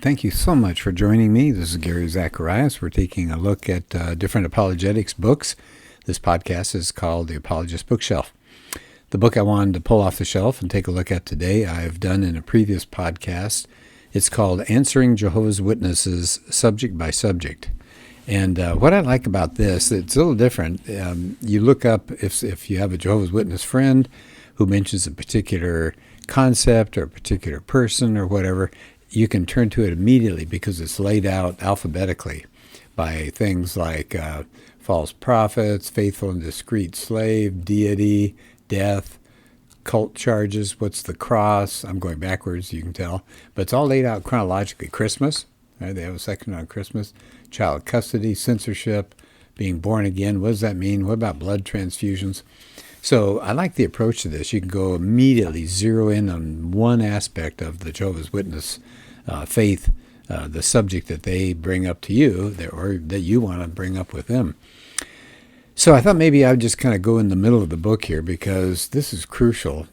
Thank you so much for joining me. This is Gary Zacharias. We're taking a look at different apologetics books. This podcast is called the Apologist Bookshelf. The book I wanted to pull off the shelf and take a look at today, I've done in a previous podcast. It's called Answering Jehovah's Witnesses, Subject by Subject. And what I like about this, it's a little different. You look up, if you have a Jehovah's Witness friend who mentions a particular concept or a particular person or whatever, you can turn to it immediately because it's laid out alphabetically by things like false prophets, faithful and discreet slave, deity, death, cult charges, what's the cross. I'm going backwards, you can tell. But it's all laid out chronologically. Christmas, right? They have a section on Christmas. Child custody, censorship, being born again. What does that mean? What about blood transfusions? So I like the approach to this. You can go immediately zero in on one aspect of the Jehovah's Witness faith, the subject that they bring up to you, or that you want to bring up with them. So I thought maybe I would just kind of go in the middle of the book here because this is crucial.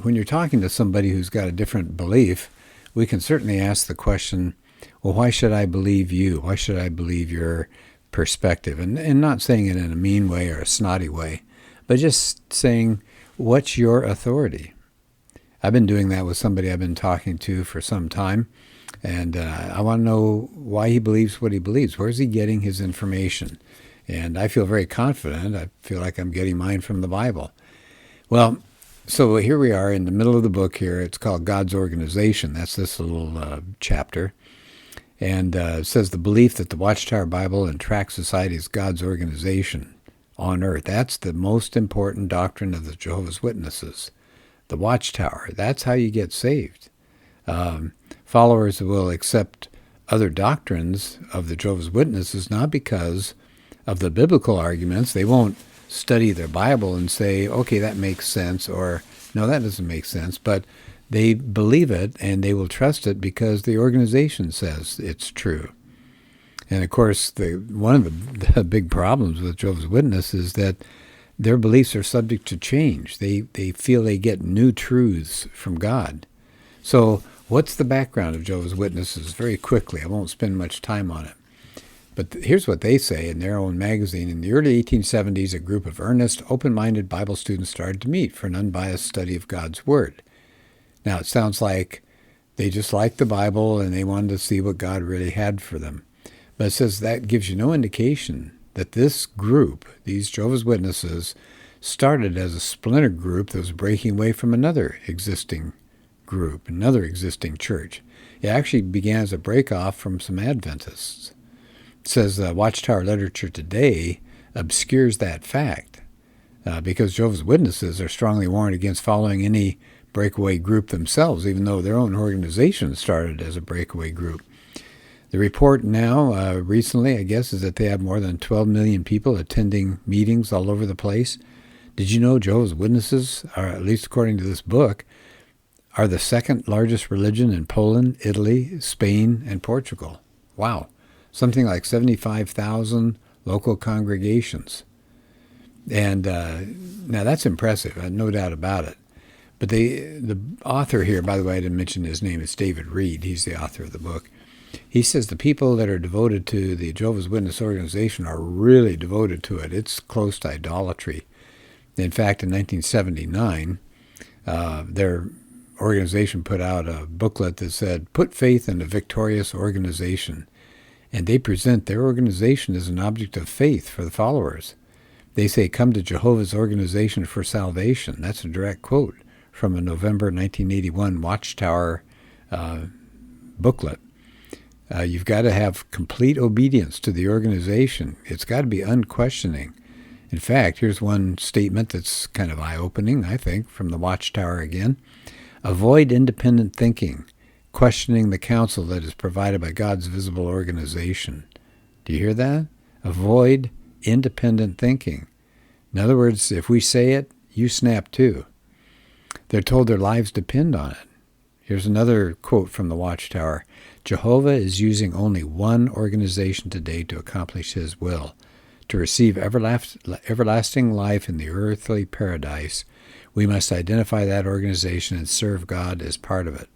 When you're talking to somebody who's got a different belief, we can certainly ask the question, well, why should I believe you? Why should I believe your perspective? And not saying it in a mean way or a snotty way, but just saying, what's your authority? I've been doing that with somebody I've been talking to for some time, and I want to know why he believes what he believes. Where's he getting his information? And I feel very confident. I feel like I'm getting mine from the Bible. Well, so here we are in the middle of the book here. It's called God's Organization. That's this little chapter. And it says the belief that the Watchtower Bible and Tract Society is God's organization on earth. That's the most important doctrine of the Jehovah's Witnesses. The Watchtower. That's how you get saved. Followers will accept other doctrines of the Jehovah's Witnesses not because of the biblical arguments. They won't study their Bible and say, okay, that makes sense, or no, that doesn't make sense. But they believe it and they will trust it because the organization says it's true. And of course, one of the big problems with Jehovah's Witnesses is that their beliefs are subject to change. They feel they get new truths from God. So what's the background of Jehovah's Witnesses? Very quickly, I won't spend much time on it. But here's what they say in their own magazine. In the early 1870s, a group of earnest, open-minded Bible students started to meet for an unbiased study of God's Word. Now, it sounds like they just liked the Bible and they wanted to see what God really had for them. But it says that gives you no indication that this group, these Jehovah's Witnesses, started as a splinter group that was breaking away from another existing group, another existing church. It actually began as a break-off from some Adventists. It says Watchtower literature today obscures that fact because Jehovah's Witnesses are strongly warned against following any breakaway group themselves, even though their own organization started as a breakaway group. The report now, recently, I guess, is that they have more than 12 million people attending meetings all over the place. Did you know Jehovah's Witnesses, or at least according to this book, are the second largest religion in Poland, Italy, Spain, and Portugal? Wow. Something like 75,000 local congregations. And now that's impressive, no doubt about it. But the author here, by the way, I didn't mention his name, it's David Reed. He's the author of the book. He says the people that are devoted to the Jehovah's Witness organization are really devoted to it. It's close to idolatry. In fact, in 1979, their organization put out a booklet that said, "Put faith in a victorious organization." And they present their organization as an object of faith for the followers. They say, "Come to Jehovah's organization for salvation." That's a direct quote from a November 1981 Watchtower booklet. You've got to have complete obedience to the organization. It's got to be unquestioning. In fact, here's one statement that's kind of eye-opening, I think, from the Watchtower again. "Avoid independent thinking, questioning the counsel that is provided by God's visible organization." Do you hear that? Avoid independent thinking. In other words, if we say it, you snap too. They're told their lives depend on it. Here's another quote from the Watchtower. "Jehovah is using only one organization today to accomplish his will. To receive everlasting life in the earthly paradise, we must identify that organization and serve God as part of it."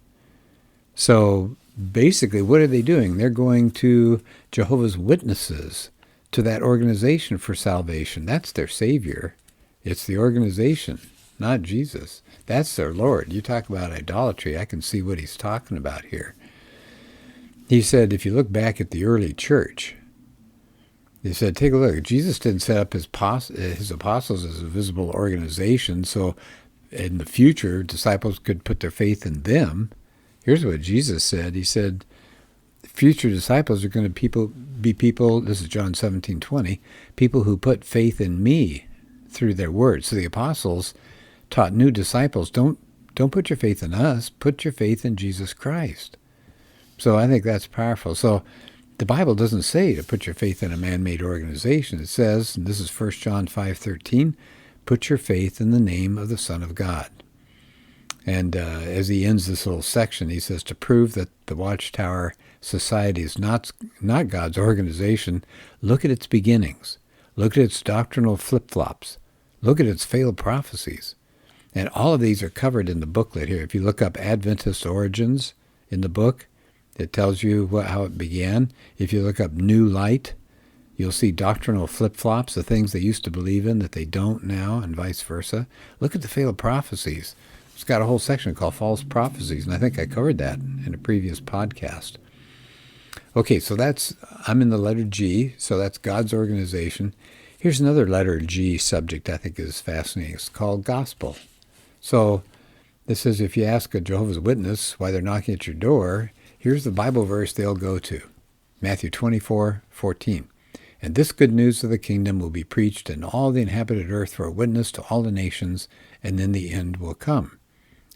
So basically, what are they doing? They're going to Jehovah's Witnesses, to that organization for salvation. That's their Savior. It's the organization, not Jesus. That's their Lord. You talk about idolatry, I can see what he's talking about here. He said, if you look back at the early church, he said, take a look. Jesus didn't set up his apostles as a visible organization, so in the future, disciples could put their faith in them. Here's what Jesus said. He said, future disciples are going to be people, this is John 17:20, people who put faith in me through their words. So the apostles taught new disciples, don't put your faith in us, put your faith in Jesus Christ. So I think that's powerful. So the Bible doesn't say to put your faith in a man-made organization. It says, and this is 1 John 5:13, put your faith in the name of the Son of God. And as he ends this little section, he says, to prove that the Watchtower Society is not God's organization, look at its beginnings. Look at its doctrinal flip-flops. Look at its failed prophecies. And all of these are covered in the booklet here. If you look up Adventist Origins in the book, it tells you how it began. If you look up New Light, you'll see doctrinal flip-flops, the things they used to believe in that they don't now, and vice versa. Look at the failed prophecies. It's got a whole section called False Prophecies, and I think I covered that in a previous podcast. Okay, so I'm in the letter G, so that's God's organization. Here's another letter G subject I think is fascinating. It's called gospel. So this says, if you ask a Jehovah's Witness why they're knocking at your door, here's the Bible verse they'll go to. Matthew 24:14. And this good news of the kingdom will be preached in all the inhabited earth for a witness to all the nations, and then the end will come.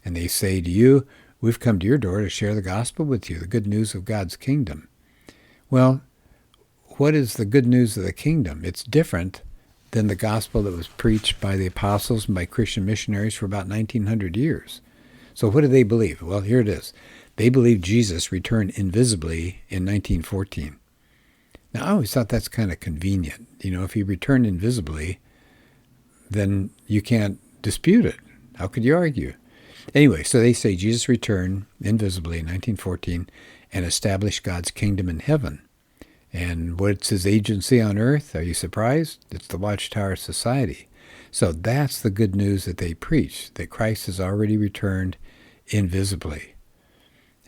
And they say to you, we've come to your door to share the gospel with you, the good news of God's kingdom. Well, what is the good news of the kingdom? It's different than the gospel that was preached by the apostles and by Christian missionaries for about 1900 years. So what do they believe? Well, here it is. They believe Jesus returned invisibly in 1914. Now, I always thought that's kind of convenient. If he returned invisibly, then you can't dispute it. How could you argue? Anyway, so they say Jesus returned invisibly in 1914 and established God's kingdom in heaven. And what's his agency on earth? Are you surprised? It's the Watchtower Society. So that's the good news that they preach, that Christ has already returned invisibly.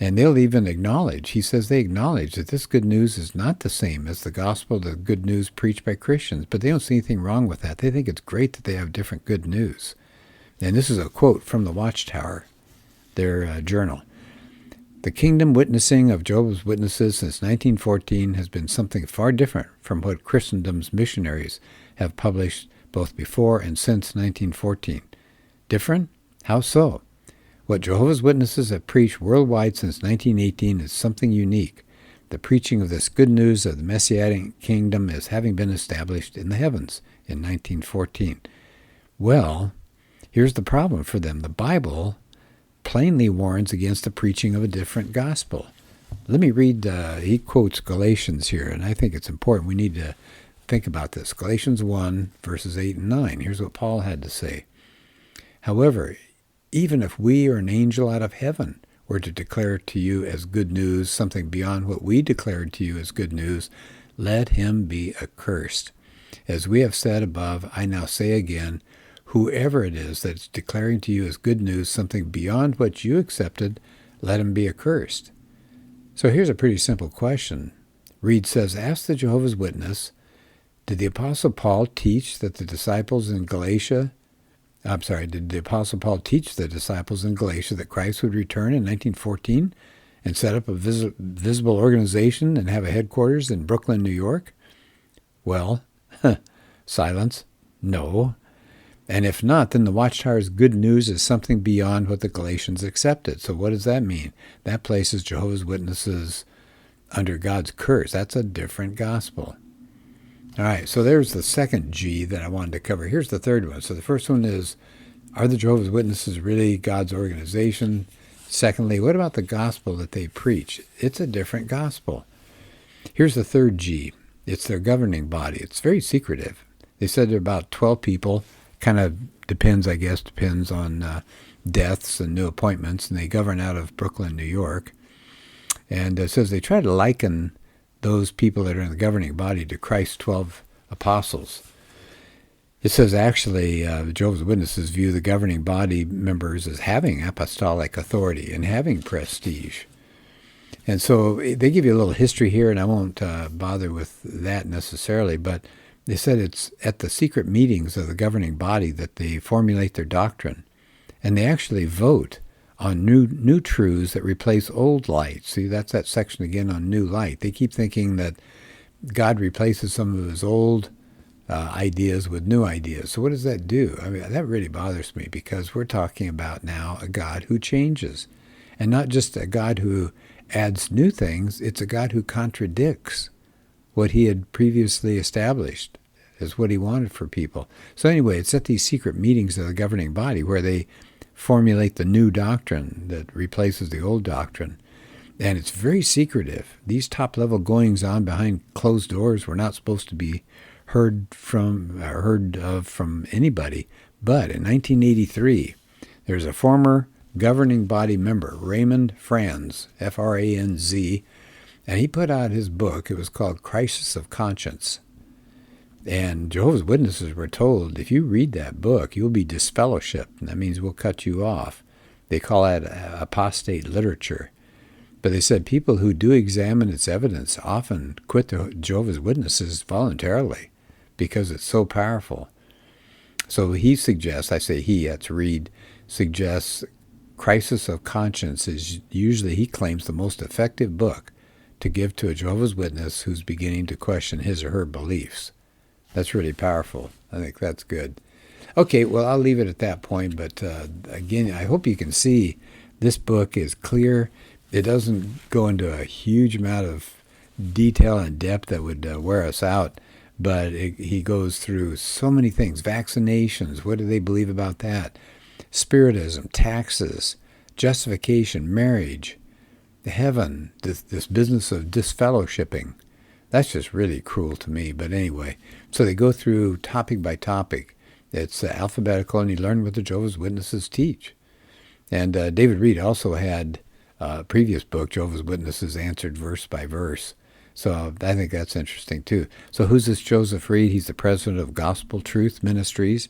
And they'll even acknowledge, he says they acknowledge that this good news is not the same as the gospel, the good news preached by Christians, but they don't see anything wrong with that. They think it's great that they have different good news. And this is a quote from the Watchtower, their journal. The kingdom witnessing of Jehovah's Witnesses since 1914 has been something far different from what Christendom's missionaries have published both before and since 1914. Different? How so? What Jehovah's Witnesses have preached worldwide since 1918 is something unique. The preaching of this good news of the Messianic kingdom as having been established in the heavens in 1914. Well, here's the problem for them. The Bible plainly warns against the preaching of a different gospel. Let me read, he quotes Galatians here, and I think it's important. We need to think about this. Galatians 1, verses 8 and 9. Here's what Paul had to say. However, even if we or an angel out of heaven were to declare to you as good news something beyond what we declared to you as good news, let him be accursed. As we have said above, I now say again, whoever it is that's declaring to you as good news something beyond what you accepted, let him be accursed. So here's a pretty simple question. Reed says, ask the Jehovah's Witness, did the Apostle Paul teach that the disciples in Galatia, did the Apostle Paul teach the disciples in Galatia that Christ would return in 1914 and set up a visible organization and have a headquarters in Brooklyn, New York? Well, silence. No. And if not, then the Watchtower's good news is something beyond what the Galatians accepted. So what does that mean? That places Jehovah's Witnesses under God's curse. That's a different gospel. All right, so there's the second G that I wanted to cover. Here's the third one. So the first one is, are the Jehovah's Witnesses really God's organization? Secondly, what about the gospel that they preach? It's a different gospel. Here's the third G. It's their governing body. It's very secretive. They said there are about 12 people. Kind of depends on deaths and new appointments, and they govern out of Brooklyn, New York. And it says they try to liken those people that are in the governing body to Christ's 12 apostles. It says actually Jehovah's Witnesses view the governing body members as having apostolic authority and having prestige. And so they give you a little history here, and I won't bother with that necessarily, but they said it's at the secret meetings of the governing body that they formulate their doctrine. And they actually vote on new truths that replace old light. See, that's that section again on new light. They keep thinking that God replaces some of his old ideas with new ideas. So what does that do? I mean, that really bothers me, because we're talking about now a God who changes. And not just a God who adds new things, it's a God who contradicts what he had previously established as what he wanted for people. So anyway, it's at these secret meetings of the governing body where they formulate the new doctrine that replaces the old doctrine. And it's very secretive. These top-level goings-on behind closed doors were not supposed to be heard of from anybody. But in 1983, there's a former governing body member, Raymond Franz, F-R-A-N-Z, and he put out his book. It was called Crisis of Conscience. And Jehovah's Witnesses were told, if you read that book, you'll be disfellowshipped, and that means we'll cut you off. They call that apostate literature. But they said people who do examine its evidence often quit the Jehovah's Witnesses voluntarily because it's so powerful. So he suggests, I say he, that's Reed, suggests Crisis of Conscience is usually, he claims, the most effective book to give to a Jehovah's Witness who's beginning to question his or her beliefs. That's really powerful. I think that's good. Okay, well, I'll leave it at that point. But again, I hope you can see this book is clear. It doesn't go into a huge amount of detail and depth that would wear us out. But he goes through so many things. Vaccinations, what do they believe about that? Spiritism, taxes, justification, marriage, heaven, this business of disfellowshipping. That's just really cruel to me. But anyway, so they go through topic by topic. It's alphabetical, and you learn what the Jehovah's Witnesses teach. And David Reed also had a previous book, Jehovah's Witnesses Answered Verse by Verse. So I think that's interesting too. So who's this Joseph Reed? He's the president of Gospel Truth Ministries.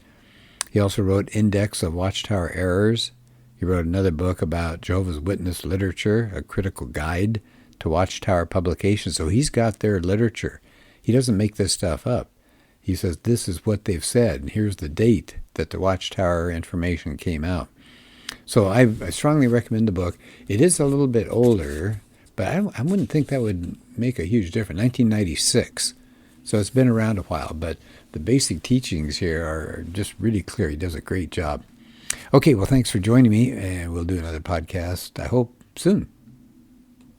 He also wrote Index of Watchtower Errors. He wrote another book about Jehovah's Witness literature, a critical guide to Watchtower publications. So he's got their literature. He doesn't make this stuff up. He says this is what they've said, and here's the date that the Watchtower information came out. So I strongly recommend the book. It is a little bit older, but I wouldn't think that would make a huge difference. 1996. So it's been around a while, but the basic teachings here are just really clear. He does a great job. Okay, well, thanks for joining me, and we'll do another podcast, I hope, soon.